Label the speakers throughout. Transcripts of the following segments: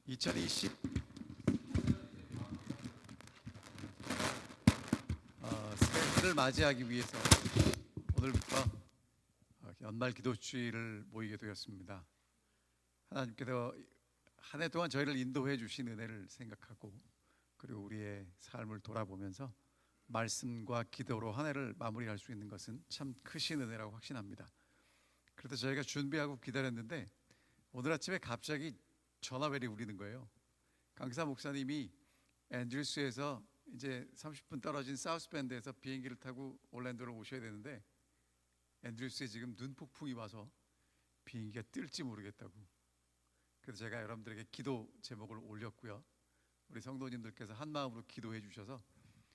Speaker 1: 2020 새해를 맞이하기 위해서 오늘부터 연말 기도주일을 모이게 되었습니다. 하나님께서 한 해 동안 저희를 인도해 주신 은혜를 생각하고, 그리고 우리의 삶을 돌아보면서 말씀과 기도로 한 해를 마무리할 수 있는 것은 참 크신 은혜라고 확신합니다. 그래서 저희가 준비하고 기다렸는데 오늘 아침에 갑자기 전화벨이 울리는 거예요. 강사 목사님이 앤드루스에서 이제 30분 떨어진 사우스밴드에서 비행기를 타고 올랜도로 오셔야 되는데 앤드루스에 지금 눈폭풍이 와서 비행기가 뜰지 모르겠다고. 그래서 제가 여러분들에게 기도 제목을 올렸고요. 우리 성도님들께서 한 마음으로 기도해 주셔서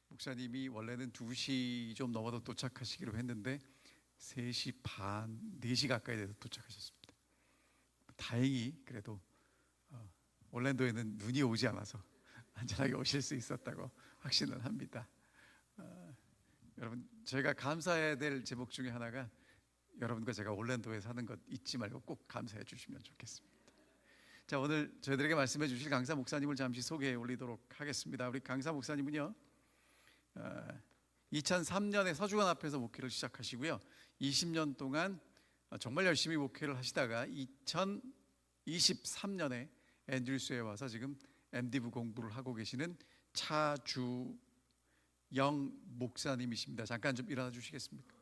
Speaker 1: 목사님이 원래는 2시 좀 넘어도 도착하시기로 했는데 3시 반, 4시 가까이 돼서 도착하셨습니다. 다행히 그래도 올랜도에는 눈이 오지 않아서 안전하게 오실 수 있었다고 확신을 합니다. 여러분, 저희가 감사해야 될 제목 중에 하나가 여러분과 제가 올랜도에 사는 것 잊지 말고 꼭 감사해 주시면 좋겠습니다. 자, 오늘 저희들에게 말씀해 주실 강사 목사님을 잠시 소개해 올리도록 하겠습니다. 우리 강사 목사님은요 2003년에 서주관 앞에서 목회를 시작하시고요 20년 동안 정말 열심히 목회를 하시다가 2023년에 앤드루스에 와서 지금 MD부 공부를 하고 계시는 차주영 목사님이십니다. 잠깐 좀 일어나 주시겠습니까?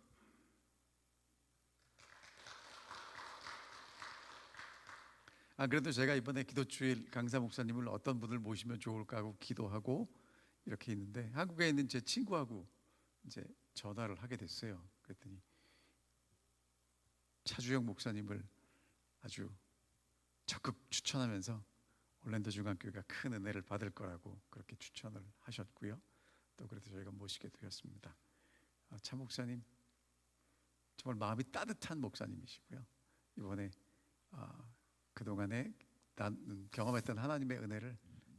Speaker 1: 그래도 제가 이번에 기도주일 강사 목사님을 어떤 분을 모시면 좋을까 하고 기도하고 이렇게 있는데 한국에 있는 제 친구하고 이제 전화를 하게 됐어요. 그랬더니 차주영 목사님을 아주 적극 추천하면서 올랜도 중앙교회가 큰 은혜를 받을 거라고 그렇게 추천을 하셨고요. 또 그래서 저희가 모시게 되었습니다. 차 목사님 정말 마음이 따뜻한 목사님이시고요. 이번에 그동안에 경험했던 하나님의 은혜를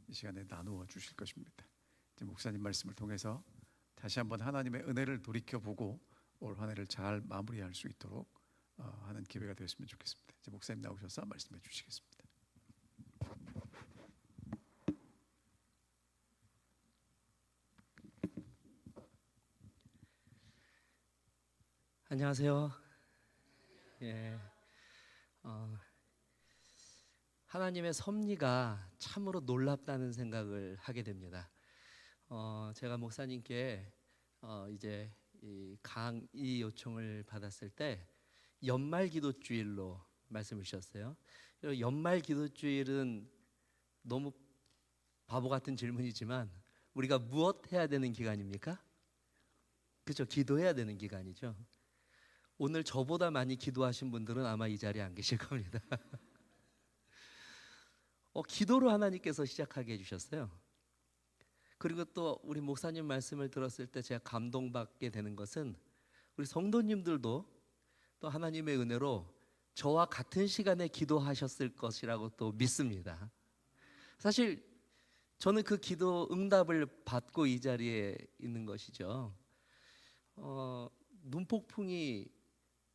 Speaker 1: 이 시간에 나누어 주실 것입니다. 이제 목사님 말씀을 통해서 다시 한번 하나님의 은혜를 돌이켜보고 올 한 해를 잘 마무리할 수 있도록 하는 기회가 되었으면 좋겠습니다. 이제 목사님 나오셔서 말씀해 주시겠습니다.
Speaker 2: 안녕하세요. 하나님의 섭리가 참으로 놀랍다는 생각을 하게 됩니다. 제가 목사님께 이제 이 강의 요청을 받았을 때 연말 기도주일로 말씀을 주셨어요. 연말 기도주일은 너무 바보 같은 질문이지만 우리가 무엇 해야 되는 기간입니까? 그렇죠. 기도해야 되는 기간이죠. 오늘 저보다 많이 기도하신 분들은 아마 이 자리에 안 계실 겁니다. 기도로 하나님께서 시작하게 해주셨어요. 그리고 또 우리 목사님 말씀을 들었을 때 제가 감동받게 되는 것은 우리 성도님들도 또 하나님의 은혜로 저와 같은 시간에 기도하셨을 것이라고 또 믿습니다. 사실 저는 그 기도 응답을 받고 이 자리에 있는 것이죠. 눈폭풍이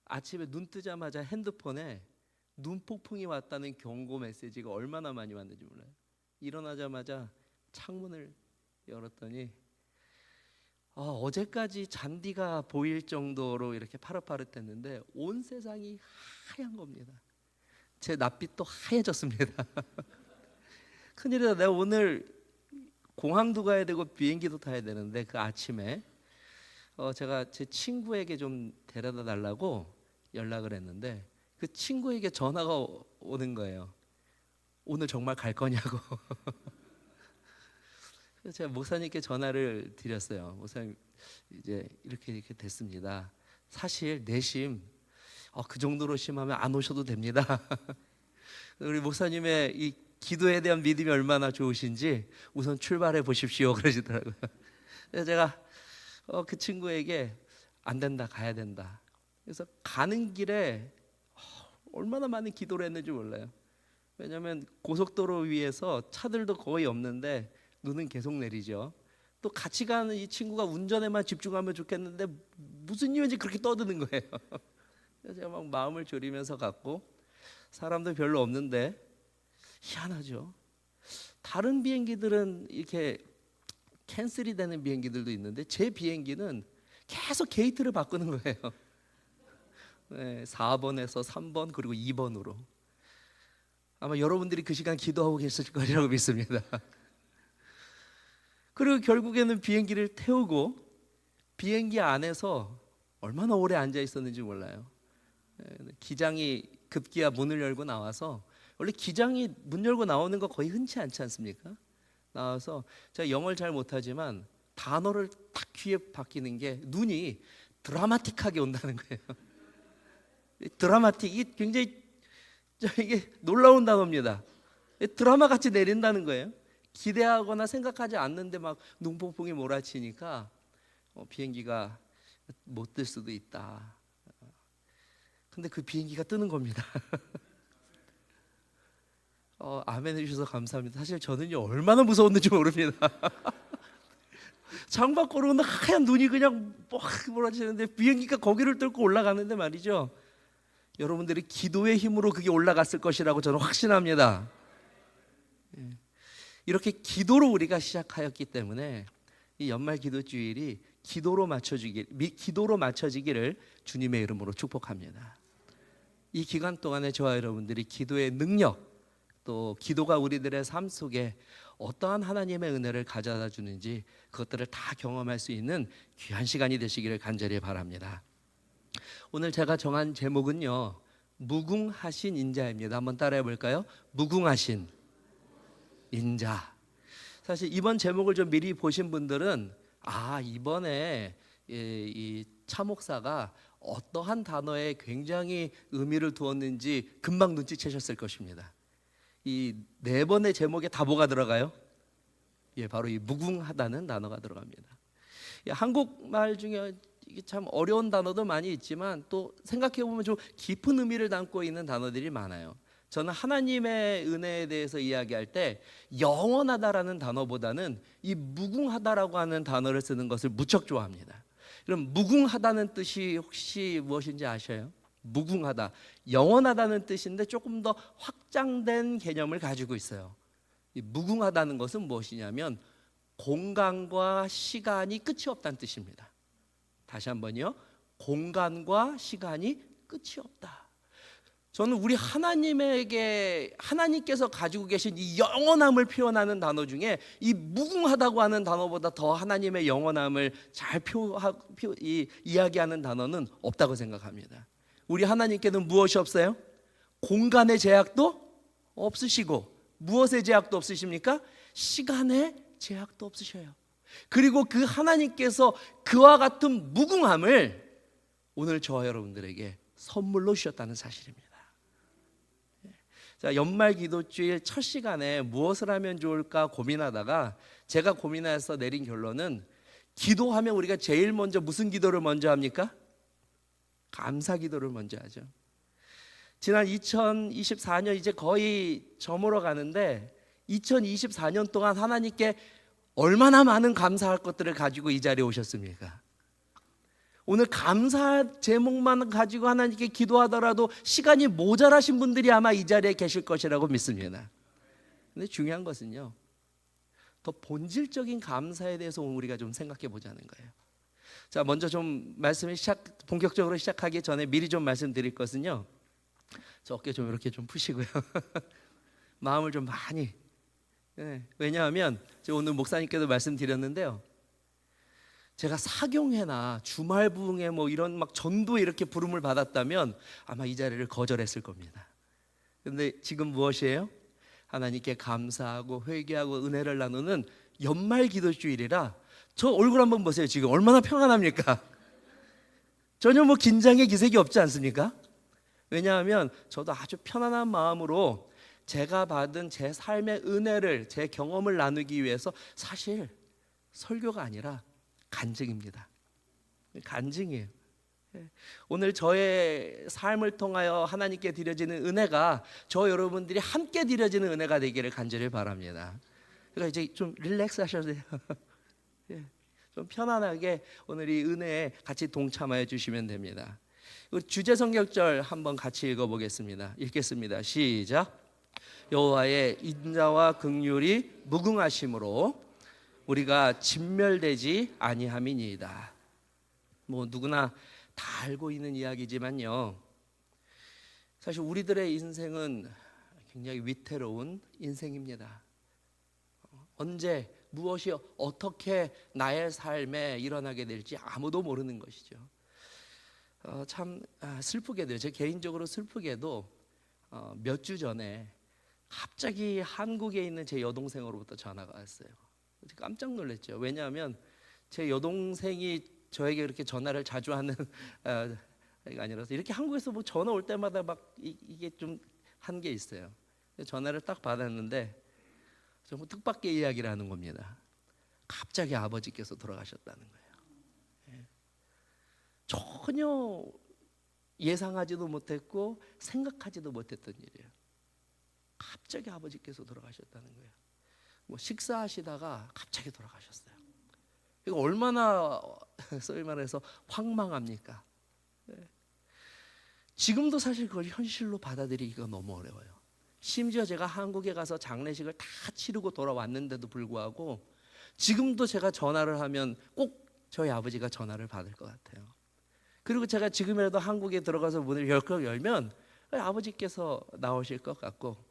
Speaker 2: 아침에 눈 뜨자마자 핸드폰에 눈폭풍이 왔다는 경고 메시지가 얼마나 많이 왔는지 몰라요. 일어나자마자 창문을 열었더니 어제까지 잔디가 보일 정도로 이렇게 파릇파릇했는데 온 세상이 하얀 겁니다. 제 낯빛도 하얘졌습니다. 큰일이다. 내가 오늘 공항도 가야 되고 비행기도 타야 되는데 그 아침에 제가 제 친구에게 좀 데려다 달라고 연락을 했는데 그 친구에게 전화가 오는 거예요. 오늘 정말 갈 거냐고. 그래서 제가 목사님께 전화를 드렸어요. 목사님 이제 이렇게 됐습니다. 사실 내심 그 정도로 심하면 안 오셔도 됩니다. 우리 목사님의 이 기도에 대한 믿음이 얼마나 좋으신지 우선 출발해 보십시오 그러시더라고요. 그래서 제가 그 친구에게 안 된다, 가야 된다. 그래서 가는 길에 얼마나 많은 기도를 했는지 몰라요. 왜냐하면 고속도로 위에서 차들도 거의 없는데 눈은 계속 내리죠. 또 같이 가는 이 친구가 운전에만 집중하면 좋겠는데 무슨 이유인지 그렇게 떠드는 거예요. 그래서 제가 막 마음을 졸이면서 갔고 사람도 별로 없는데 희한하죠. 다른 비행기들은 이렇게 캔슬이 되는 비행기들도 있는데 제 비행기는 계속 게이트를 바꾸는 거예요. 네, 4번에서 3번 그리고 2번으로. 아마 여러분들이 그 시간 기도하고 계실 거라고 믿습니다. 그리고 결국에는 비행기를 태우고 비행기 안에서 얼마나 오래 앉아 있었는지 몰라요. 기장이 급기야 문을 열고 나와서, 원래 기장이 문 열고 나오는 거 거의 흔치 않지 않습니까? 나와서 제가 영어를 잘 못하지만 단어를 딱 귀에 박히는 게 눈이 드라마틱하게 온다는 거예요. 드라마틱, 이게 굉장히 이게 놀라운 단어입니다. 드라마 같이 내린다는 거예요. 기대하거나 생각하지 않는데 막 눈폭풍이 몰아치니까 비행기가 못 뜰 수도 있다. 근데 그 비행기가 뜨는 겁니다. 아멘 해주셔서 감사합니다. 사실 저는요 얼마나 무서웠는지 모릅니다. 창밖으로 오는 하얀 눈이 그냥 막 몰아치는데 비행기가 거기를 뚫고 올라가는데 말이죠, 여러분들이 기도의 힘으로 그게 올라갔을 것이라고 저는 확신합니다. 이렇게 기도로 우리가 시작하였기 때문에 이 연말 기도주일이 기도로 맞춰지기를 주님의 이름으로 축복합니다. 이 기간 동안에 저와 여러분들이 기도의 능력, 또 기도가 우리들의 삶 속에 어떠한 하나님의 은혜를 가져다 주는지 그것들을 다 경험할 수 있는 귀한 시간이 되시기를 간절히 바랍니다. 오늘 제가 정한 제목은요, 무궁하신 인자입니다. 한번 따라해 볼까요? 무궁하신 인자. 사실 이번 제목을 좀 미리 보신 분들은 이번에 이 차목사가 어떠한 단어에 굉장히 의미를 두었는지 금방 눈치채셨을 것입니다. 이 네 번의 제목에 다 뭐가 들어가요? 바로 이 무궁하다는 단어가 들어갑니다. 한국말 중에 이게 참 어려운 단어도 많이 있지만 또 생각해 보면 좀 깊은 의미를 담고 있는 단어들이 많아요. 저는 하나님의 은혜에 대해서 이야기할 때 영원하다라는 단어보다는 이 무궁하다라고 하는 단어를 쓰는 것을 무척 좋아합니다. 그럼 무궁하다는 뜻이 혹시 무엇인지 아셔요? 무궁하다, 영원하다는 뜻인데 조금 더 확장된 개념을 가지고 있어요. 이 무궁하다는 것은 무엇이냐면 공간과 시간이 끝이 없다는 뜻입니다. 다시 한번요, 공간과 시간이 끝이 없다. 저는 우리 하나님께서 가지고 계신 이 영원함을 표현하는 단어 중에 이 무궁하다고 하는 단어보다 더 하나님의 영원함을 잘 이야기하는 단어는 없다고 생각합니다. 우리 하나님께는 무엇이 없어요? 공간의 제약도 없으시고, 무엇의 제약도 없으십니까? 시간의 제약도 없으셔요. 그리고 그 하나님께서 그와 같은 무궁함을 오늘 저와 여러분들에게 선물로 주셨다는 사실입니다. 자, 연말 기도주일 첫 시간에 무엇을 하면 좋을까 고민하다가 제가 고민해서 내린 결론은, 기도하면 우리가 제일 먼저 무슨 기도를 먼저 합니까? 감사 기도를 먼저 하죠. 지난 2024년 이제 거의 저물어 가는데 2024년 동안 하나님께 얼마나 많은 감사할 것들을 가지고 이 자리에 오셨습니까? 오늘 감사 제목만 가지고 하나님께 기도하더라도 시간이 모자라신 분들이 아마 이 자리에 계실 것이라고 믿습니다. 근데 중요한 것은요, 더 본질적인 감사에 대해서 오늘 우리가 좀 생각해 보자는 거예요. 자, 먼저 좀 말씀을 본격적으로 시작하기 전에 미리 좀 말씀드릴 것은요, 저 어깨 좀 이렇게 좀 푸시고요. 마음을 좀 많이. 왜냐하면 제가 오늘 목사님께도 말씀드렸는데요, 제가 사경회나 주말 부흥회 뭐 이런 막 전도에 이렇게 부름을 받았다면 아마 이 자리를 거절했을 겁니다. 근데 지금 무엇이에요? 하나님께 감사하고 회개하고 은혜를 나누는 연말 기도주일이라 저 얼굴 한번 보세요. 지금 얼마나 평안합니까? 전혀 뭐 긴장의 기색이 없지 않습니까? 왜냐하면 저도 아주 편안한 마음으로 제가 받은 제 삶의 은혜를, 제 경험을 나누기 위해서, 사실 설교가 아니라 간증입니다. 간증이에요. 오늘 저의 삶을 통하여 하나님께 드려지는 은혜가 저 여러분들이 함께 드려지는 은혜가 되기를 간절히 바랍니다. 그러니까 이제 좀 릴렉스 하셔도 돼요. 좀 편안하게 오늘 이 은혜에 같이 동참하여 주시면 됩니다. 주제 성경절 한번 같이 읽어보겠습니다. 읽겠습니다. 시작. 여호와의 인자와 긍휼이 무궁하심으로 우리가 진멸되지 아니함이니이다. 뭐 누구나 다 알고 있는 이야기지만요, 사실 우리들의 인생은 굉장히 위태로운 인생입니다. 언제 무엇이 어떻게 나의 삶에 일어나게 될지 아무도 모르는 것이죠. 참 슬프게도, 제 개인적으로 슬프게도 몇 주 전에 갑자기 한국에 있는 제 여동생으로부터 전화가 왔어요. 깜짝 놀랐죠. 왜냐하면 제 여동생이 저에게 그렇게 전화를 자주 하는 아니라서, 이렇게 한국에서 뭐 전화 올 때마다 막 이게 좀 한 게 있어요. 전화를 딱 받았는데 정말 뜻밖의 이야기를 하는 겁니다. 갑자기 아버지께서 돌아가셨다는 거예요. 전혀 예상하지도 못했고 생각하지도 못했던 일이에요. 갑자기 아버지께서 돌아가셨다는 거예요. 뭐 식사하시다가 갑자기 돌아가셨어요. 이거 얼마나 소위 말해서 황망합니까? 지금도 사실 그걸 현실로 받아들이기가 너무 어려워요. 심지어 제가 한국에 가서 장례식을 다 치르고 돌아왔는데도 불구하고 지금도 제가 전화를 하면 꼭 저희 아버지가 전화를 받을 것 같아요. 그리고 제가 지금이라도 한국에 들어가서 문을 열면 아버지께서 나오실 것 같고,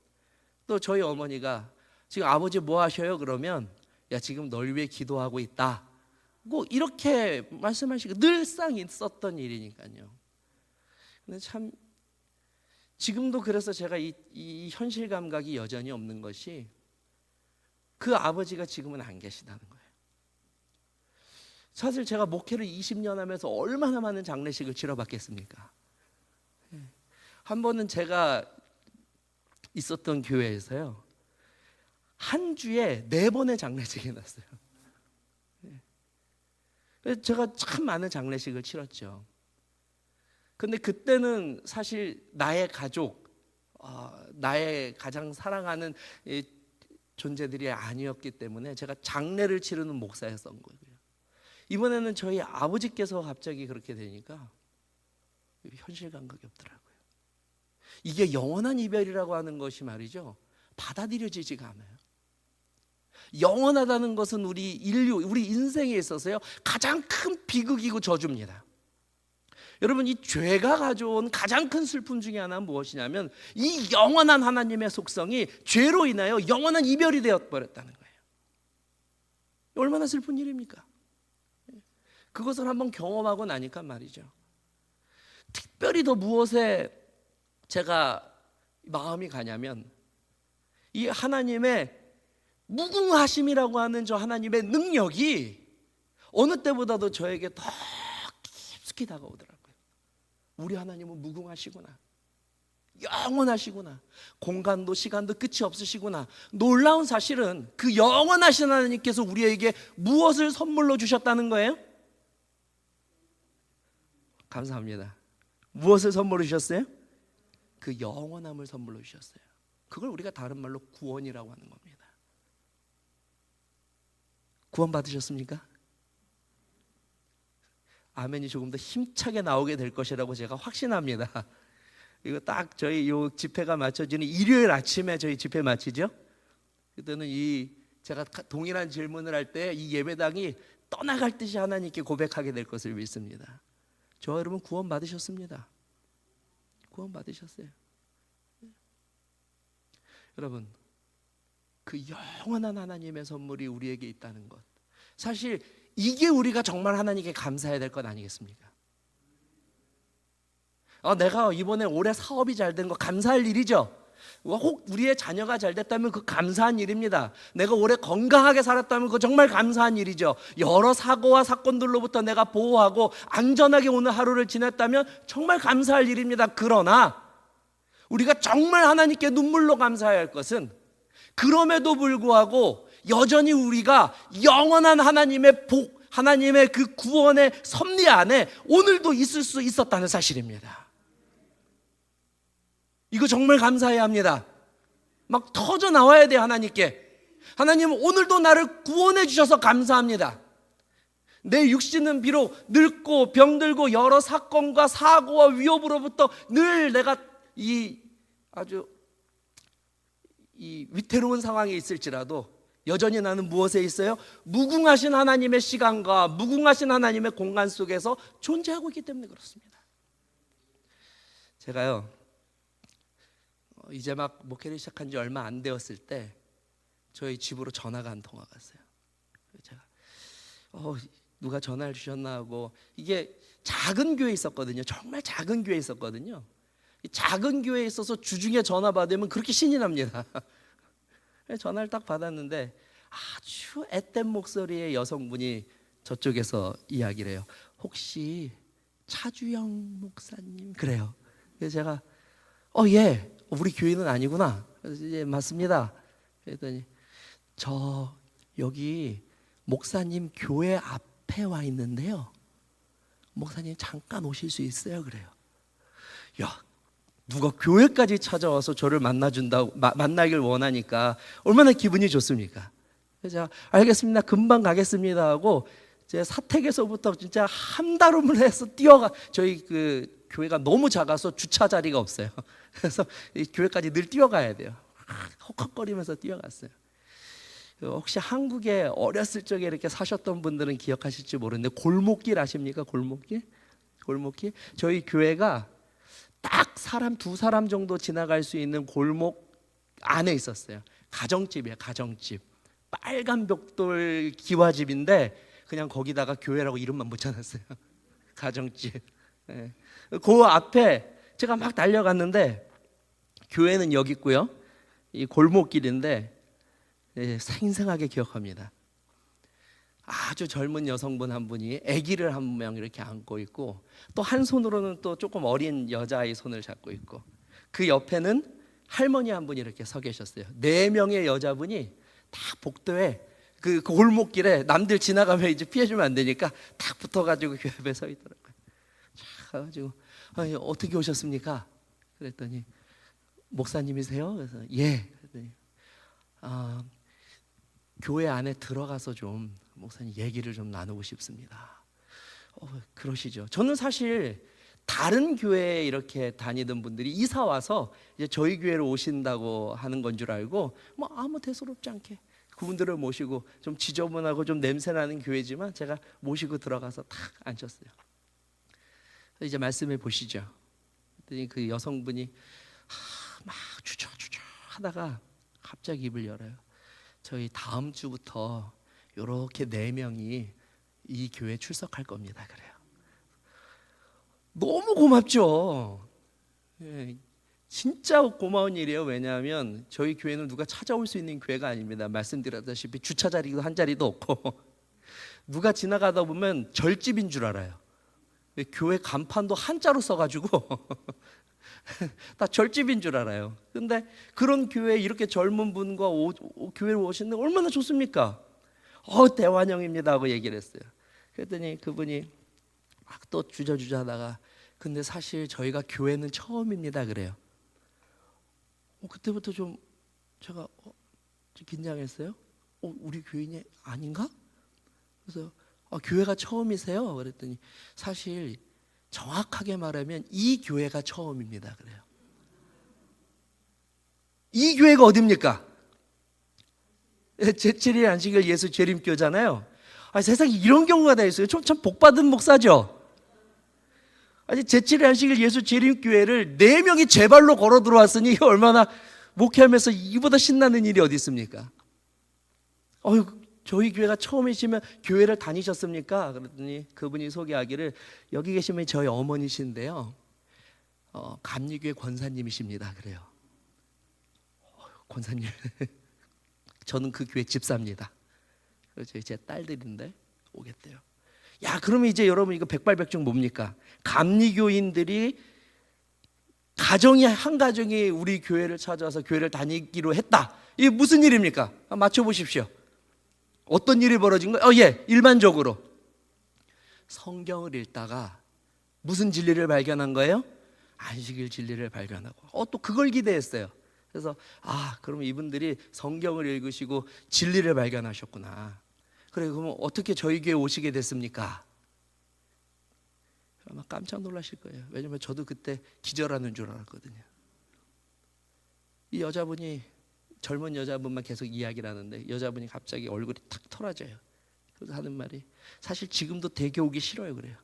Speaker 2: 또 저희 어머니가 지금 아버지 뭐 하셔요? 그러면 야, 지금 널 위해 기도하고 있다, 뭐 이렇게 말씀하시고 늘상 있었던 일이니까요. 근데 참 지금도 그래서 제가 이 현실 감각이 여전히 없는 것이, 그 아버지가 지금은 안 계시다는 거예요. 사실 제가 목회를 20년 하면서 얼마나 많은 장례식을 치러봤겠습니까? 한 번은 제가 있었던 교회에서요, 한 주에 4번의 장례식이 났어요. 그래서 제가 참 많은 장례식을 치렀죠. 근데 그때는 사실 나의 가족, 나의 가장 사랑하는 존재들이 아니었기 때문에 제가 장례를 치르는 목사였던 거예요. 이번에는 저희 아버지께서 갑자기 그렇게 되니까 현실 감각이 없더라고요. 이게 영원한 이별이라고 하는 것이 말이죠, 받아들여지지가 않아요. 영원하다는 것은 우리 인류, 우리 인생에 있어서요 가장 큰 비극이고 저주입니다. 여러분, 이 죄가 가져온 가장 큰 슬픔 중에 하나는 무엇이냐면, 이 영원한 하나님의 속성이 죄로 인하여 영원한 이별이 되어버렸다는 거예요. 얼마나 슬픈 일입니까? 그것을 한번 경험하고 나니까 말이죠, 특별히 더 무엇에 제가 마음이 가냐면, 이 하나님의 무궁하심이라고 하는 저 하나님의 능력이 어느 때보다도 저에게 더 깊숙이 다가오더라고요. 우리 하나님은 무궁하시구나, 영원하시구나, 공간도 시간도 끝이 없으시구나. 놀라운 사실은 그 영원하신 하나님께서 우리에게 무엇을 선물로 주셨다는 거예요? 감사합니다. 무엇을 선물로 주셨어요? 그 영원함을 선물로 주셨어요. 그걸 우리가 다른 말로 구원이라고 하는 겁니다. 구원 받으셨습니까? 아멘이 조금 더 힘차게 나오게 될 것이라고 제가 확신합니다. 이거 딱 저희 요 집회가 마쳐지는 일요일 아침에 저희 집회 마치죠. 그때는 제가 동일한 질문을 할 때 이 예배당이 떠나갈 듯이 하나님께 고백하게 될 것을 믿습니다. 저와 여러분 구원 받으셨습니다. 구원 받으셨어요. 여러분, 그 영원한 하나님의 선물이 우리에게 있다는 것, 사실 이게 우리가 정말 하나님께 감사해야 될 것 아니겠습니까? 내가 이번에 올해 사업이 잘 된 거 감사할 일이죠. 혹 우리의 자녀가 잘 됐다면 그 감사한 일입니다. 내가 올해 건강하게 살았다면 그거 정말 감사한 일이죠. 여러 사고와 사건들로부터 내가 보호하고 안전하게 오늘 하루를 지냈다면 정말 감사할 일입니다. 그러나 우리가 정말 하나님께 눈물로 감사해야 할 것은, 그럼에도 불구하고 여전히 우리가 영원한 하나님의 복, 하나님의 그 구원의 섭리 안에 오늘도 있을 수 있었다는 사실입니다. 이거 정말 감사해야 합니다. 막 터져 나와야 돼요. 하나님은 오늘도 나를 구원해 주셔서 감사합니다. 내 육신은 비록 늙고 병들고 여러 사건과 사고와 위협으로부터 늘 내가 이 아주 이 위태로운 상황에 있을지라도 여전히 나는 무엇에 있어요? 무궁하신 하나님의 시간과 무궁하신 하나님의 공간 속에서 존재하고 있기 때문에 그렇습니다. 제가요 이제 막 목회를 시작한 지 얼마 안 되었을 때 저희 집으로 전화가 한 통화가 왔어요. 제가 누가 전화를 주셨나 하고, 이게 작은 교회에 있었거든요. 정말 작은 교회에 있었거든요. 이 작은 교회에 있어서 주중에 전화 받으면 그렇게 신이 납니다. 전화를 딱 받았는데 아주 앳된 목소리의 여성분이 저쪽에서 이야기를 해요. 혹시 차주영 목사님? 그래요. 그래서 제가 예, 우리 교회는 아니구나. 그래서 이제 맞습니다. 그랬더니 저 여기 목사님 교회 앞에 와 있는데요. 목사님 잠깐 오실 수 있어요? 그래요. 야, 누가 교회까지 찾아와서 저를 만나길 원하니까 얼마나 기분이 좋습니까? 그래서 제가 알겠습니다. 금방 가겠습니다 하고 제 사택에서부터 진짜 한달음을 해서 뛰어가. 저희 그 교회가 너무 작아서 주차 자리가 없어요. 그래서 이 교회까지 늘 뛰어가야 돼요. 헉헉거리면서 뛰어갔어요. 혹시 한국에 어렸을 적에 이렇게 사셨던 분들은 기억하실지 모르는데 골목길 아십니까? 골목길? 저희 교회가 딱 사람 두 사람 정도 지나갈 수 있는 골목 안에 있었어요. 가정집이에요. 가정집. 빨간 벽돌 기와집인데 그냥 거기다가 교회라고 이름만 붙여놨어요. 가정집. 네. 그 앞에 제가 막 달려갔는데 교회는 여기 있고요. 이 골목길인데 생생하게 기억합니다. 아주 젊은 여성분 한 분이 아기를 한 명 이렇게 안고 있고, 또 한 손으로는 또 조금 어린 여자아이 손을 잡고 있고, 그 옆에는 할머니 한 분이 이렇게 서 계셨어요. 4명의 여자분이 다 복도에 그 골목길에 남들 지나가면 이제 피해주면 안 되니까 딱 붙어가지고 교회 앞에 서 있더라고요. 자, 가가지고 어떻게 오셨습니까? 그랬더니 목사님이세요? 그래서 예. 그랬더니 교회 안에 들어가서 좀 목사님 얘기를 좀 나누고 싶습니다. 그러시죠. 저는 사실 다른 교회에 이렇게 다니던 분들이 이사 와서 이제 저희 교회로 오신다고 하는 건 줄 알고 뭐 아무 대수롭지 않게 그분들을 모시고, 좀 지저분하고 좀 냄새나는 교회지만 제가 모시고 들어가서 탁 앉혔어요. 이제 말씀해 보시죠. 그랬더니 그 여성분이 막 주저주저 하다가 갑자기 입을 열어요. 저희 다음 주부터 이렇게 4명이 이 교회에 출석할 겁니다. 그래요. 너무 고맙죠. 예, 진짜 고마운 일이에요. 왜냐하면 저희 교회는 누가 찾아올 수 있는 교회가 아닙니다. 말씀드렸다시피 주차 자리도 한 자리도 없고 누가 지나가다 보면 절집인 줄 알아요. 교회 간판도 한자로 써가지고 다 절집인 줄 알아요. 근데 그런 교회에 이렇게 젊은 분과 교회로 오시는데 얼마나 좋습니까? 대환영입니다 하고 얘기를 했어요. 그랬더니 그분이 막 또 주저주저 하다가 근데 사실 저희가 교회는 처음입니다 그래요. 그때부터 좀 제가 좀 긴장했어요. 우리 교인이 아닌가? 그래서 교회가 처음이세요? 그랬더니 사실 정확하게 말하면 이 교회가 처음입니다 그래요. 이 교회가 어딥니까? 제7일 안식일 예수 재림교잖아요. 세상에 이런 경우가 다 있어요. 참 복받은 목사죠. 제7일 안식일 예수 재림교회를 4명이 제 발로 걸어 들어왔으니 얼마나 목회하면서 이보다 신나는 일이 어디 있습니까? 저희 교회가 처음이시면 교회를 다니셨습니까? 그랬더니 그분이 소개하기를 여기 계시면 저희 어머니신데요, 감리교회 권사님이십니다 그래요. 권사님 저는 그 교회 집사입니다. 그래서 제 딸들인데 오겠대요. 그러면 이제 여러분 이거 백발백중 뭡니까? 감리교인들이 한 가정이 우리 교회를 찾아와서 교회를 다니기로 했다. 이게 무슨 일입니까? 맞춰보십시오. 어떤 일이 벌어진 거예요? 일반적으로 성경을 읽다가 무슨 진리를 발견한 거예요? 안식일 진리를 발견하고 또 그걸 기대했어요. 그래서 그러면 이분들이 성경을 읽으시고 진리를 발견하셨구나. 그래, 그러면 어떻게 저희 교회에 오시게 됐습니까? 아마 깜짝 놀라실 거예요. 왜냐면 저도 그때 기절하는 줄 알았거든요. 이 여자분이 젊은 여자분만 계속 이야기를 하는데 여자분이 갑자기 얼굴이 탁 털어져요. 그래서 하는 말이 사실 지금도 대교 오기 싫어요 그래요.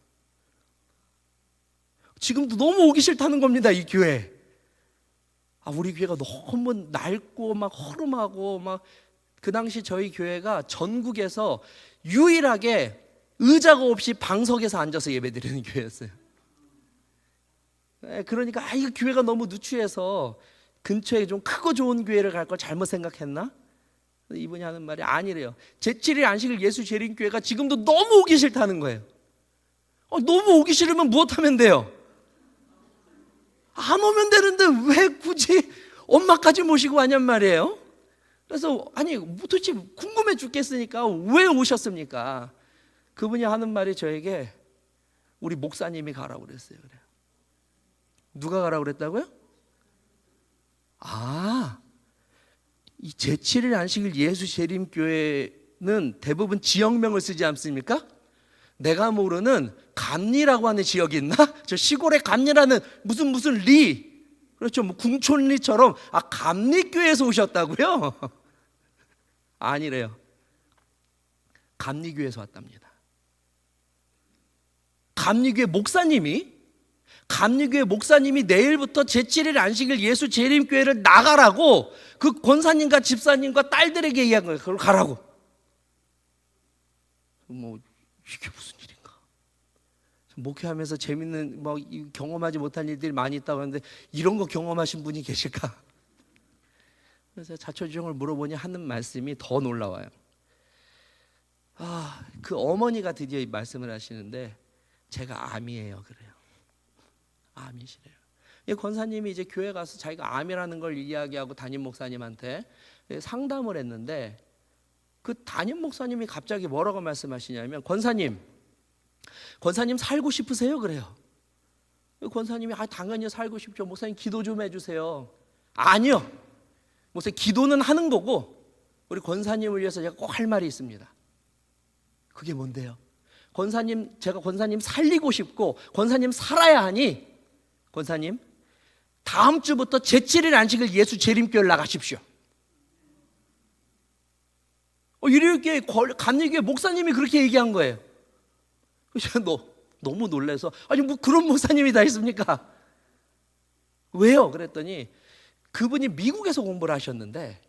Speaker 2: 지금도 너무 오기 싫다는 겁니다 이 교회. 우리 교회가 너무 낡고 막 허름하고 막 그 당시 저희 교회가 전국에서 유일하게 의자가 없이 방석에서 앉아서 예배드리는 교회였어요. 그러니까 이 교회가 너무 누추해서 근처에 좀 크고 좋은 교회를 갈 걸 잘못 생각했나? 이분이 하는 말이 아니래요. 제7일 안식일 예수 재림교회가 지금도 너무 오기 싫다는 거예요. 너무 오기 싫으면 무엇하면 돼요? 안 오면 되는데 왜 굳이 엄마까지 모시고 왔냔 말이에요. 그래서 도대체 궁금해 죽겠으니까 왜 오셨습니까? 그분이 하는 말이 저에게 우리 목사님이 가라고 그랬어요. 그래요. 누가 가라고 그랬다고요? 이 제7일 안식일 예수 재림교회는 대부분 지역명을 쓰지 않습니까? 내가 모르는 감리라고 하는 지역이 있나? 저 시골에 감리라는 무슨 리, 그렇죠, 뭐 궁촌리처럼 감리교회에서 오셨다고요? 아니래요. 감리교회에서 왔답니다. 감리교회 목사님이 내일부터 제7일 안식일 예수 재림교회를 나가라고 그 권사님과 집사님과 딸들에게 얘기한 거예요. 그걸 가라고. 이게 무슨 일인가? 목회하면서 재밌는 경험하지 못한 일들이 많이 있다고 하는데 이런 거 경험하신 분이 계실까? 그래서 자초지종을 물어보니 하는 말씀이 더 놀라워요. 그 어머니가 드디어 이 말씀을 하시는데 제가 암이에요 그래요. 암이시래요. 이 권사님이 이제 교회 가서 자기가 암이라는 걸 이야기하고 담임 목사님한테 상담을 했는데 그 담임 목사님이 갑자기 뭐라고 말씀하시냐면 권사님 살고 싶으세요? 그래요. 권사님이 당연히 살고 싶죠. 목사님 기도 좀 해주세요. 아니요. 목사님 기도는 하는 거고 우리 권사님을 위해서 제가 꼭 할 말이 있습니다. 그게 뭔데요? 제가 권사님 살리고 싶고 권사님 살아야 하니 권사님 다음 주부터 제7일 안식일 예수 재림교회를 나가십시오. 이렇게 감리교회 목사님이 그렇게 얘기한 거예요. 그래서 너무 놀라서 뭐 그런 목사님이 다 있습니까? 왜요? 그랬더니 그분이 미국에서 공부를 하셨는데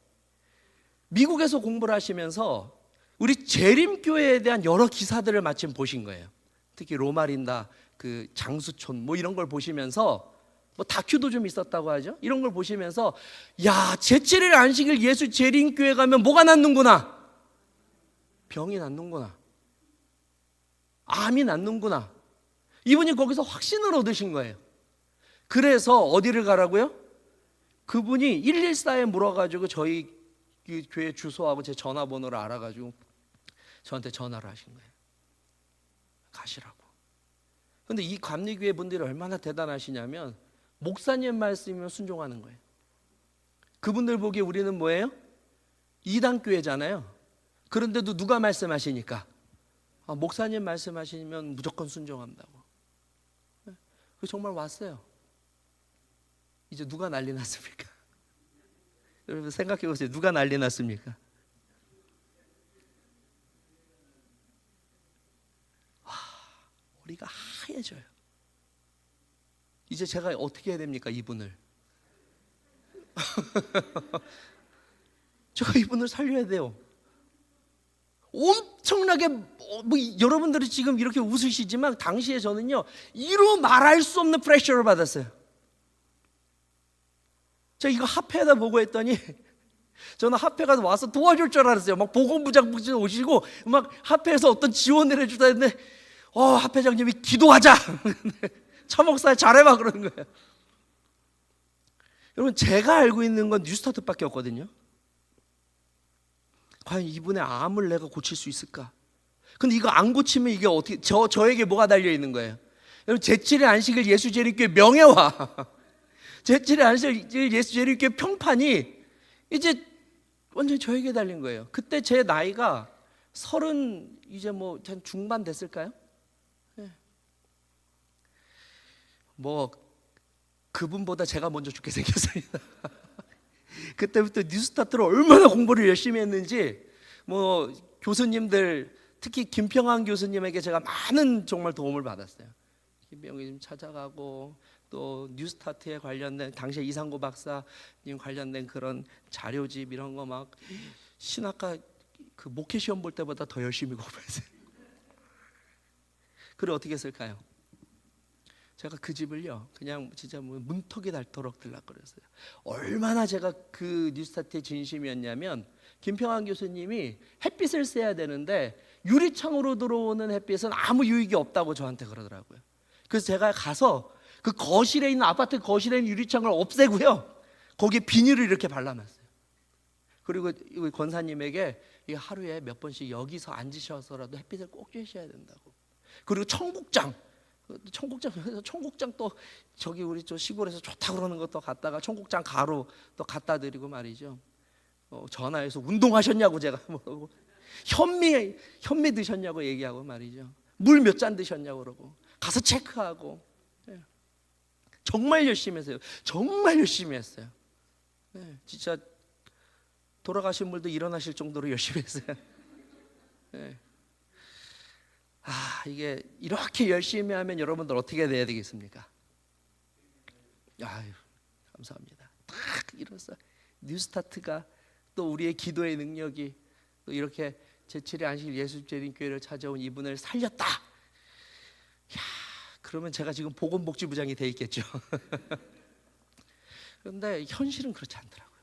Speaker 2: 미국에서 공부를 하시면서 우리 재림교회에 대한 여러 기사들을 마침 보신 거예요. 특히 로마린다 그 장수촌 이런 걸 보시면서 다큐도 좀 있었다고 하죠. 이런 걸 보시면서 제7일 안식일 예수 재림교회 가면 뭐가 낫는구나. 병이 낫는구나. 암이 낫는구나. 이분이 거기서 확신을 얻으신 거예요. 그래서 어디를 가라고요? 그분이 114에 물어가지고 저희 교회 주소하고 제 전화번호를 알아가지고 저한테 전화를 하신 거예요. 가시라고. 근데 이 감리교회 분들이 얼마나 대단하시냐면 목사님 말씀이면 순종하는 거예요. 그분들 보기에 우리는 뭐예요? 이단교회잖아요. 그런데도 누가 말씀하시니까 목사님 말씀하시면 무조건 순종한다고. 정말 왔어요. 이제 누가 난리 났습니까? 여러분 생각해 보세요. 누가 난리 났습니까? 머리가 하얘져요. 이제 제가 어떻게 해야 됩니까? 이분을 제가 이분을 살려야 돼요. 엄청나게 여러분들이 지금 이렇게 웃으시지만 당시에 저는요 이루 말할 수 없는 프레셔를 받았어요. 제가 이거 합회에다 보고 했더니 저는 합회가 와서 도와줄 줄 알았어요. 막 보건부장 오시고 막 합회에서 어떤 지원을 해주다 했는데 합회장님이 기도하자. 차목사 잘해봐 그러는 거예요. 여러분 제가 알고 있는 건 뉴스타트밖에 없거든요. 과연 이분의 암을 내가 고칠 수 있을까? 근데 이거 안 고치면 이게 어떻게 저에게 뭐가 달려 있는 거예요? 여러분 제7일 안식일 예수 재림교회 명예와 제7일 안식일 예수 재림교회 평판이 이제 완전히 저에게 달린 거예요. 그때 제 나이가 30 이제 한 중반 됐을까요? 네. 그분보다 제가 먼저 죽게 생겼습니다. 그때부터 뉴스타트를 얼마나 공부를 열심히 했는지 뭐 교수님들 특히 김평환 교수님에게 제가 많은 정말 도움을 받았어요. 김평환 교수님 찾아가고 또 뉴스타트에 관련된 당시에 이상구 박사님 관련된 그런 자료집 이런 거 막 신학과 그 목회 시험 볼 때보다 더 열심히 공부했어요. 그걸 어떻게 했을까요? 제가 그 집을요 그냥 진짜 뭐 문턱이 닳도록 들락거렸어요. 얼마나 제가 그 뉴스타트의 진심이었냐면 김평환 교수님이 햇빛을 쐬야 되는데 유리창으로 들어오는 햇빛은 아무 유익이 없다고 저한테 그러더라고요. 그래서 제가 가서 그 거실에 있는 아파트 거실에 있는 유리창을 없애고요 거기에 비닐을 이렇게 발라놨어요. 그리고 이 권사님에게 하루에 몇 번씩 여기서 앉으셔서라도 햇빛을 꼭 쬐셔야 된다고. 그리고 청국장 또 저기 우리 저 시골에서 좋다 그러는 것도 갖다가 청국장 가루 또 갖다 드리고 말이죠. 전화해서 운동하셨냐고 제가 물어보고 현미 드셨냐고 얘기하고 말이죠. 물 몇 잔 드셨냐고 그러고 가서 체크하고. 정말 열심히 했어요. 정말 열심히 했어요. 진짜 돌아가신 분도 일어나실 정도로 열심히 했어요. 이게 이렇게 열심히 하면 여러분들 어떻게 돼야 되겠습니까? 아유, 감사합니다. 딱 이로써 뉴스타트가 또 우리의 기도의 능력이 또 이렇게 제7회 안식 예수재림교회를 찾아온 이분을 살렸다. 그러면 제가 지금 보건복지부장이 돼 있겠죠. 그런데 현실은 그렇지 않더라고요.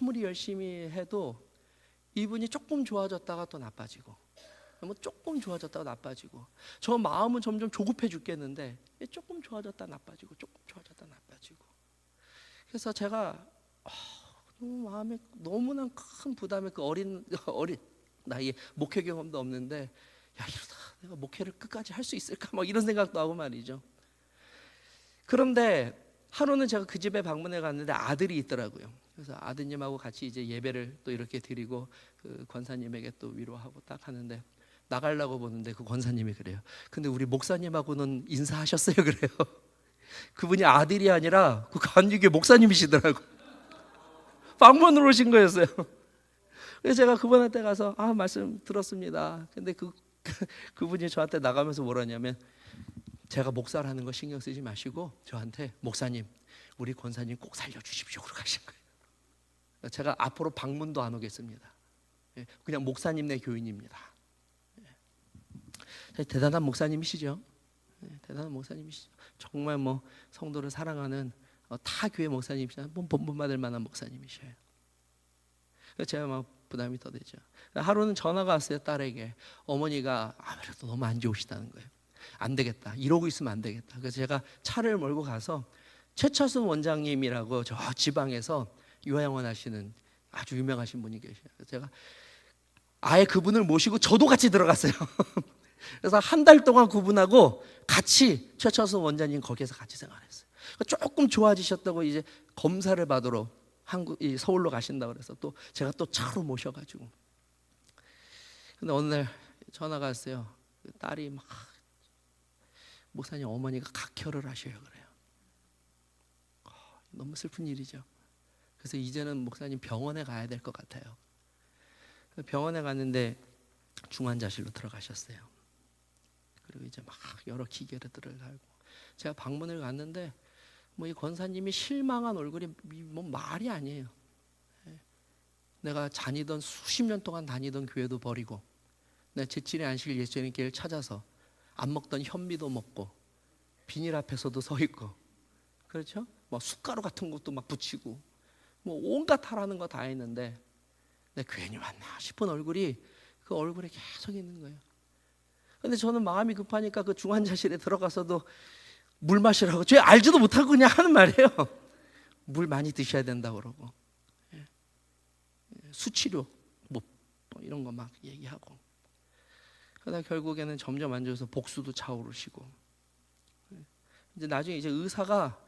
Speaker 2: 아무리 열심히 해도 이분이 조금 좋아졌다가 또 나빠지고 뭐 조금 좋아졌다가 나빠지고 저 마음은 점점 조급해 죽겠는데 조금 좋아졌다 나빠지고 조금 좋아졌다 나빠지고 그래서 제가 너무 마음에 너무나 큰 부담에 그 어린 나이에 목회 경험도 없는데 이러다 내가 목회를 끝까지 할 수 있을까 막 이런 생각도 하고 말이죠. 그런데 하루는 제가 그 집에 방문해 갔는데 아들이 있더라고요. 그래서 아드님하고 같이 이제 예배를 또 이렇게 드리고 그 권사님에게 또 위로하고 딱 하는데 나가려고 보는데 그 권사님이 그래요. 근데 우리 목사님하고는 인사하셨어요? 그래요. 그분이 아들이 아니라 그 간유교 목사님이시더라고. 방문으로 오신 거였어요. 그래서 제가 그분한테 가서 말씀 들었습니다. 근데 그분이 저한테 나가면서 뭐라냐면 제가 목사라는 거 신경 쓰지 마시고 저한테 목사님 우리 권사님 꼭 살려주십시오 그러고 가신 거예요. 제가 앞으로 방문도 안 오겠습니다. 그냥 목사님네 교인입니다. 대단한 목사님이시죠. 대단한 목사님이시죠. 정말 뭐 성도를 사랑하는 타 교회 목사님이시나 본받을 만한 목사님이셔요. 그래서 제가 막 부담이 더 되죠. 하루는 전화가 왔어요. 딸에게. 어머니가 아무래도 너무 안 좋으시다는 거예요. 안 되겠다. 이러고 있으면 안 되겠다. 그래서 제가 차를 몰고 가서 최철순 원장님이라고 저 지방에서 요양원 하시는 아주 유명하신 분이 계셔요. 그래서 제가 아예 그분을 모시고 저도 같이 들어갔어요. 그래서 한 달 동안 그분하고 같이 최철순 원장님 거기에서 같이 생활했어요. 조금 좋아지셨다고 이제 검사를 받으러 서울로 가신다고 그래서 또 제가 또 차로 모셔가지고. 근데 어느 날 전화가 왔어요. 딸이 막 목사님 어머니가 각혈을 하셔요 그래요. 너무 슬픈 일이죠. 그래서 이제는 목사님 병원에 가야 될 것 같아요. 병원에 갔는데 중환자실로 들어가셨어요. 그리고 이제 막 여러 기계들을 달고 제가 방문을 갔는데 뭐 이 권사님이 실망한 얼굴이 뭐 말이 아니에요. 내가 다니던 수십 년 동안 다니던 교회도 버리고 내 제7의 안식일 예수님께를 찾아서 안 먹던 현미도 먹고 비닐 앞에서도 서 있고 그렇죠? 뭐 숟가루 같은 것도 막 붙이고 뭐 온갖 하라는 거 다 했는데 내 괜히 왔나 싶은 얼굴이 그 얼굴에 계속 있는 거예요. 근데 저는 마음이 급하니까 그 중환자실에 들어가서도 물 마시라고 저 알지도 못하고 그냥 하는 말이에요. 물 많이 드셔야 된다고 그러고 수치료 뭐 이런 거 막 얘기하고 그러다 결국에는 점점 안 좋아서 복수도 차오르시고 이제 나중에 이제 의사가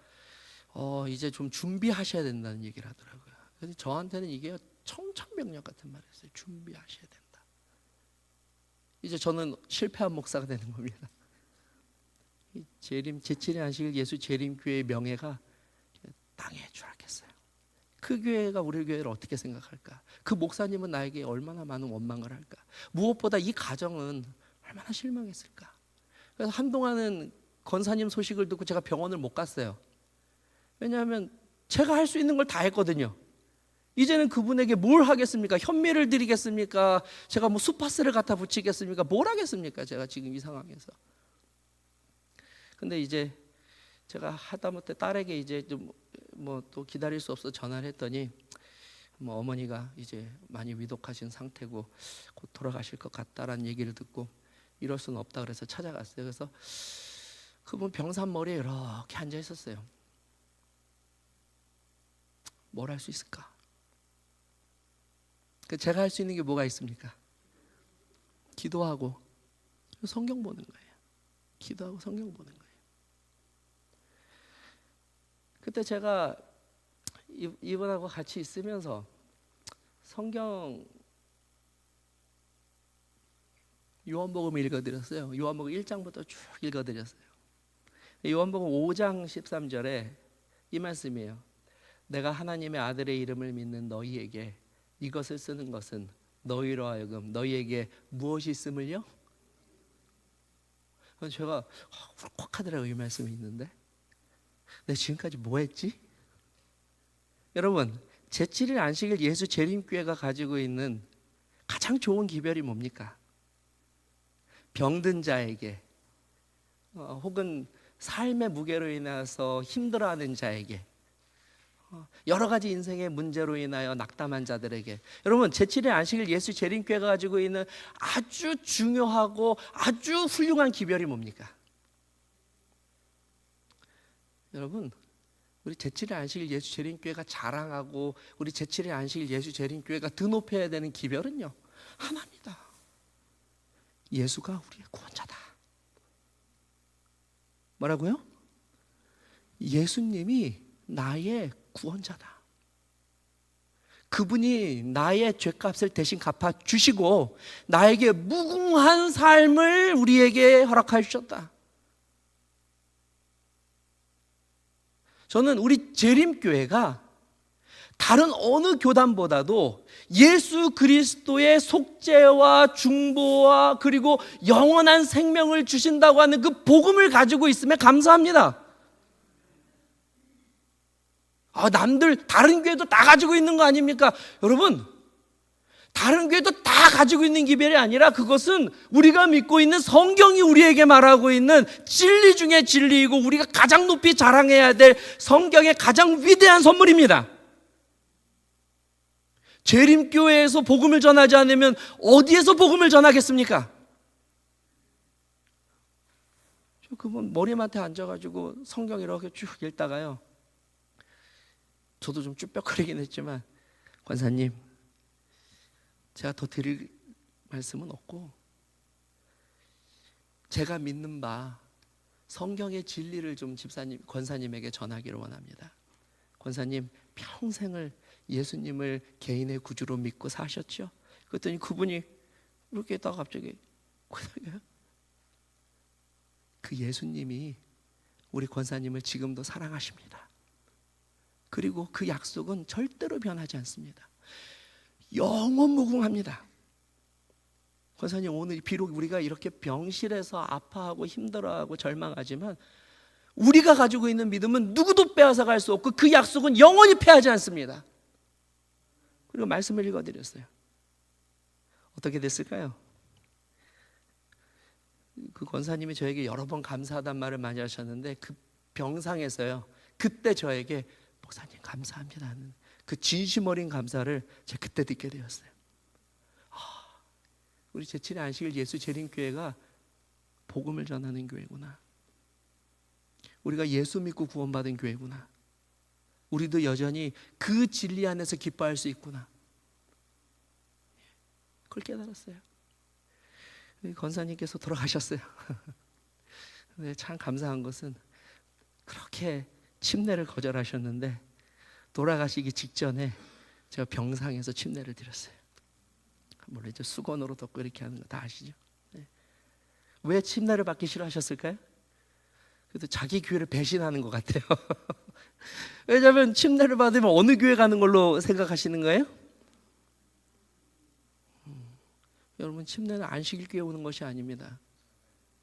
Speaker 2: 이제 좀 준비하셔야 된다는 얘기를 하더라고요. 그래서 저한테는 이게 청천벽력 같은 말이었어요. 준비하셔야 된다. 이제 저는 실패한 목사가 되는 겁니다. 제7의 안식일 예수 재림교회의 명예가 땅에 추락했어요. 그 교회가 우리 교회를 어떻게 생각할까? 그 목사님은 나에게 얼마나 많은 원망을 할까? 무엇보다 이 가정은 얼마나 실망했을까? 그래서 한동안은 권사님 소식을 듣고 제가 병원을 못 갔어요. 왜냐하면 제가 할 수 있는 걸 다 했거든요. 이제는 그분에게 뭘 하겠습니까? 현미를 드리겠습니까? 제가 뭐 수파스를 갖다 붙이겠습니까? 뭘 하겠습니까? 제가 지금 이 상황에서. 근데 이제 제가 하다못해 딸에게 이제 좀 뭐 또 기다릴 수 없어 전화를 했더니 뭐 어머니가 이제 많이 위독하신 상태고 곧 돌아가실 것 같다라는 얘기를 듣고 이럴 수는 없다 그래서 찾아갔어요. 그래서 그분 병산 머리에 이렇게 앉아 있었어요. 뭘 할 수 있을까? 제가 할 수 있는 게 뭐가 있습니까? 기도하고 성경 보는 거예요. 기도하고 성경 보는 거예요. 그때 제가 이분하고 같이 있으면서 성경 요한복음 읽어드렸어요. 요한복음 1장부터 쭉 읽어드렸어요. 요한복음 5장 13절에 이 말씀이에요. 내가 하나님의 아들의 이름을 믿는 너희에게 이것을 쓰는 것은 너희로 하여금 너희에게 무엇이 있음을요? 제가 울컥하더라고요. 이 말씀이 있는데 내가 지금까지 뭐 했지? 여러분, 제7일 안식일 예수 재림교회가 가지고 있는 가장 좋은 기별이 뭡니까? 병든 자에게 혹은 삶의 무게로 인해서 힘들어하는 자에게 여러 가지 인생의 문제로 인하여 낙담한 자들에게 여러분 제7일 안식일 예수 재림교회가 가지고 있는 아주 중요하고 아주 훌륭한 기별이 뭡니까? 여러분 우리 제7일 안식일 예수 재림교회가 자랑하고 우리 제7일 안식일 예수 재림교회가 드높여야 되는 기별은요 하나입니다. 예수가 우리의 구원자다. 뭐라고요? 예수님이 나의 구원자다. 그분이 나의 죄값을 대신 갚아주시고 나에게 무궁한 삶을 우리에게 허락하셨다. 저는 우리 재림교회가 다른 어느 교단보다도 예수 그리스도의 속죄와 중보와 그리고 영원한 생명을 주신다고 하는 그 복음을 가지고 있음에 감사합니다. 남들 다른 교회도 다 가지고 있는 거 아닙니까? 여러분 다른 교회도 다 가지고 있는 기별이 아니라 그것은 우리가 믿고 있는 성경이 우리에게 말하고 있는 진리 중에 진리이고 우리가 가장 높이 자랑해야 될 성경의 가장 위대한 선물입니다. 재림교회에서 복음을 전하지 않으면 어디에서 복음을 전하겠습니까? 그분 머리맡에 앉아가지고 성경 이렇게 쭉 읽다가요 저도 좀 쭈뼛거리긴 했지만 권사님 제가 더 드릴 말씀은 없고 제가 믿는 바 성경의 진리를 좀 집사님, 권사님에게 전하기를 원합니다. 권사님 평생을 예수님을 개인의 구주로 믿고 사셨죠? 그랬더니 그분이 이렇게 했다가 갑자기 그 예수님이 우리 권사님을 지금도 사랑하십니다. 그리고 그 약속은 절대로 변하지 않습니다. 영원 무궁합니다. 권사님 오늘 비록 우리가 이렇게 병실에서 아파하고 힘들어하고 절망하지만 우리가 가지고 있는 믿음은 누구도 빼앗아갈 수 없고 그 약속은 영원히 패하지 않습니다. 그리고 말씀을 읽어드렸어요. 어떻게 됐을까요? 그 권사님이 저에게 여러 번 감사하단 말을 많이 하셨는데 그 병상에서요 그때 저에게 목사님 감사합니다 하는 그 진심 어린 감사를 제가 그때 듣게 되었어요. 우리 제7일 안식일 예수 재림교회가 복음을 전하는 교회구나. 우리가 예수 믿고 구원받은 교회구나. 우리도 여전히 그 진리 안에서 기뻐할 수 있구나. 그걸 깨달았어요. 권사님께서 돌아가셨어요. 근데 참 감사한 것은 그렇게 침례를 거절하셨는데 돌아가시기 직전에 제가 병상에서 침례를 드렸어요. 물론 이제 수건으로 덮고 이렇게 하는 거 다 아시죠? 네. 왜 침례를 받기 싫어하셨을까요? 그래도 자기 교회를 배신하는 것 같아요. 왜냐하면 침례를 받으면 어느 교회 가는 걸로 생각하시는 거예요? 여러분, 침례는 안식일교회 오는 것이 아닙니다.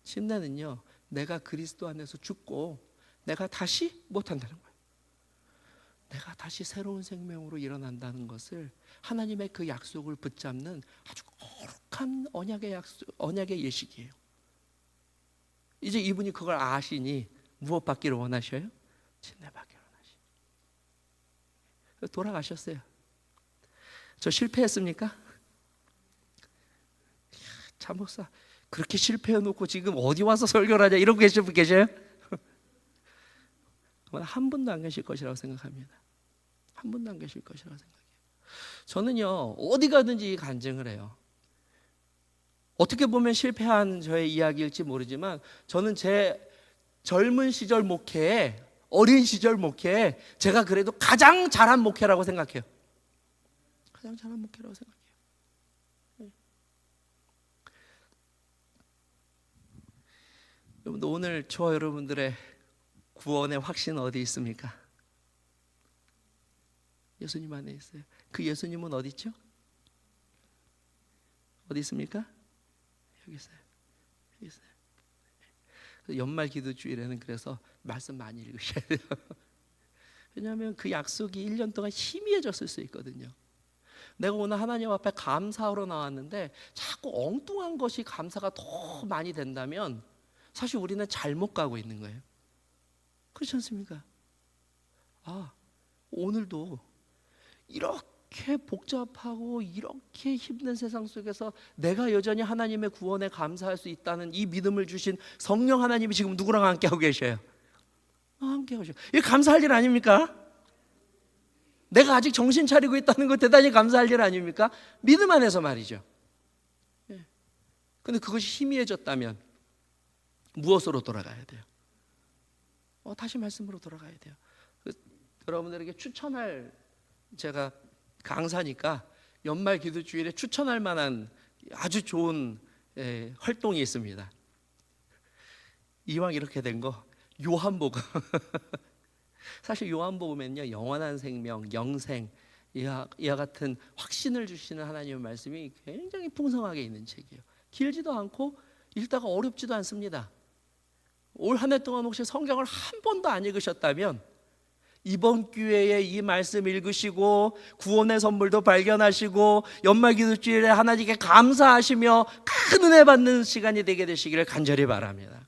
Speaker 2: 침례는요, 내가 그리스도 안에서 죽고 내가 다시 못한다는 거예요. 내가 다시 새로운 생명으로 일어난다는 것을 하나님의 그 약속을 붙잡는 아주 거룩한 언약의 예식이에요. 이제 이분이 그걸 아시니 무엇 받기를 원하셔요? 침례 받기를 원하시죠. 돌아가셨어요. 저 실패했습니까? 참 목사, 그렇게 실패해놓고 지금 어디 와서 설교를 하냐 이러고 계실 분 계셔요? 한 분도 안 계실 것이라고 생각합니다. 한 분도 안 계실 것이라고 생각해요. 저는요, 어디 가든지 간증을 해요. 어떻게 보면 실패한 저의 이야기일지 모르지만 저는 제 젊은 시절 목회에, 어린 시절 목회에 제가 그래도 가장 잘한 목회라고 생각해요. 가장 잘한 목회라고 생각해요. 여러분들, 오늘 저와 여러분들의 구원의 확신은 어디 있습니까? 예수님 안에 있어요. 그 예수님은 어디 있죠? 어디 있습니까? 여기 있어요. 여기 있어요. 연말 기도 주일에는 그래서 말씀 많이 읽으셔야 돼요. 왜냐하면 그 약속이 1년 동안 희미해졌을 수 있거든요. 내가 오늘 하나님 앞에 감사하러 나왔는데 자꾸 엉뚱한 것이 감사가 더 많이 된다면 사실 우리는 잘못 가고 있는 거예요. 그렇지 않습니까? 오늘도 이렇게 복잡하고 이렇게 힘든 세상 속에서 내가 여전히 하나님의 구원에 감사할 수 있다는 이 믿음을 주신 성령 하나님이 지금 누구랑 함께하고 계셔요? 함께하고 계셔요. 이게 감사할 일 아닙니까? 내가 아직 정신 차리고 있다는 거 대단히 감사할 일 아닙니까? 믿음 안에서 말이죠. 근데 그것이 희미해졌다면 무엇으로 돌아가야 돼요? 다시 말씀으로 돌아가야 돼요. 여러분들에게 추천할, 제가 강사니까 연말 기도 주일에 추천할 만한 아주 좋은 활동이 있습니다. 이왕 이렇게 된 거 요한복음. 사실 요한복음에는요, 영원한 생명, 영생, 이와 같은 확신을 주시는 하나님의 말씀이 굉장히 풍성하게 있는 책이에요. 길지도 않고 읽다가 어렵지도 않습니다. 올 한 해 동안 혹시 성경을 한 번도 안 읽으셨다면 이번 기회에 이 말씀 읽으시고 구원의 선물도 발견하시고 연말 기도주일에 하나님께 감사하시며 큰 은혜 받는 시간이 되게 되시기를 간절히 바랍니다.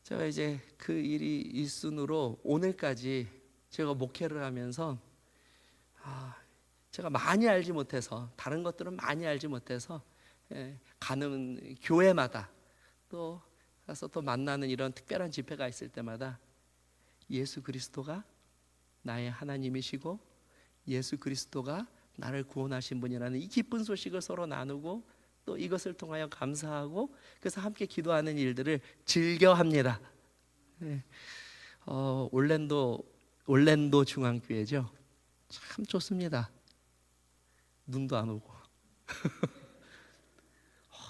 Speaker 2: 제가 이제 그 일이 일순으로 오늘까지 제가 목회를 하면서 제가 많이 알지 못해서, 다른 것들은 많이 알지 못해서 가는 교회마다 또 가서 또 만나는 이런 특별한 집회가 있을 때마다 예수 그리스도가 나의 하나님이시고 예수 그리스도가 나를 구원하신 분이라는 이 기쁜 소식을 서로 나누고 또 이것을 통하여 감사하고 그래서 함께 기도하는 일들을 즐겨합니다. 올랜도 중앙교회죠. 참 좋습니다. 눈도 안 오고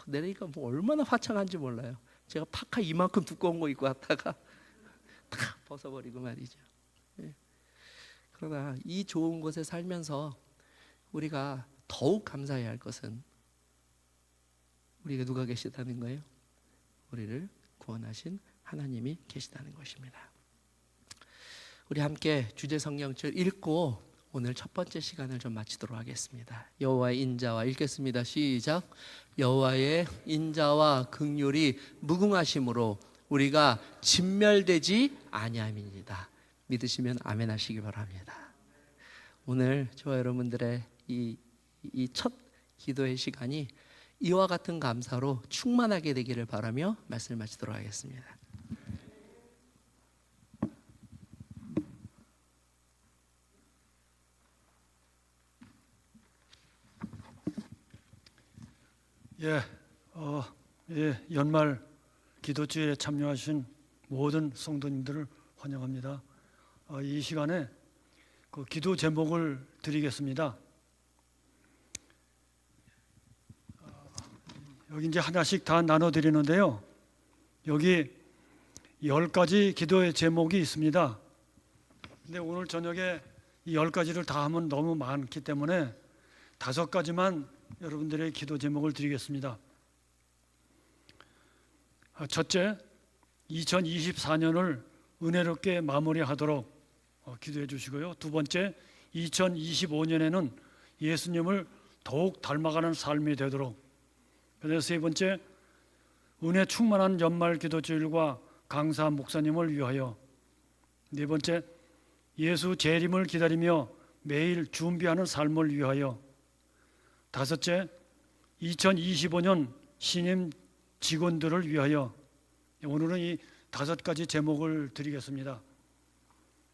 Speaker 2: 내리니까 뭐 얼마나 화창한지 몰라요. 제가 파카 이만큼 두꺼운 거 입고 왔다가 다 벗어버리고 말이죠. 그러나 이 좋은 곳에 살면서 우리가 더욱 감사해야 할 것은 우리가 누가 계시다는 거예요? 우리를 구원하신 하나님이 계시다는 것입니다. 우리 함께 주제 성경절 읽고 오늘 첫 번째 시간을 좀 마치도록 하겠습니다. 여호와의 인자와 읽겠습니다. 시작. 여호와의 인자와 긍휼이 무궁하심으로 우리가 진멸되지 아니함이니이다. 믿으시면 아멘 하시기 바랍니다. 오늘 저와 여러분들의 이 첫 기도의 시간이 이와 같은 감사로 충만하게 되기를 바라며 말씀을 마치도록 하겠습니다.
Speaker 3: 연말 기도주일에 참여하신 모든 성도님들을 환영합니다. 이 시간에 그 기도 제목을 드리겠습니다. 여기 이제 하나씩 다 나눠 드리는데요. 여기 10가지 기도의 제목이 있습니다. 근데 오늘 저녁에 이 10가지를 다 하면 너무 많기 때문에 5가지만 여러분들의 기도 제목을 드리겠습니다. 첫째, 2024년을 은혜롭게 마무리하도록 기도해 주시고요. 두 번째, 2025년에는 예수님을 더욱 닮아가는 삶이 되도록. 그래서 세 번째, 은혜 충만한 연말 기도주일과 강사 목사님을 위하여. 네 번째, 예수 재림을 기다리며 매일 준비하는 삶을 위하여. 다섯째, 2025년 신임 직원들을 위하여. 오늘은 이 5가지 제목을 드리겠습니다.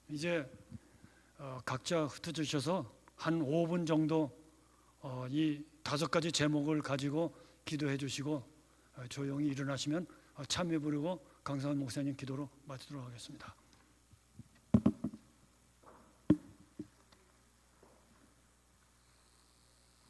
Speaker 3: 이제 각자 흩어지셔서 한 5분 정도 이 5가지 제목을 가지고 기도해 주시고 조용히 일어나시면 참여 부르고 강상원 목사님 기도로 마치도록 하겠습니다.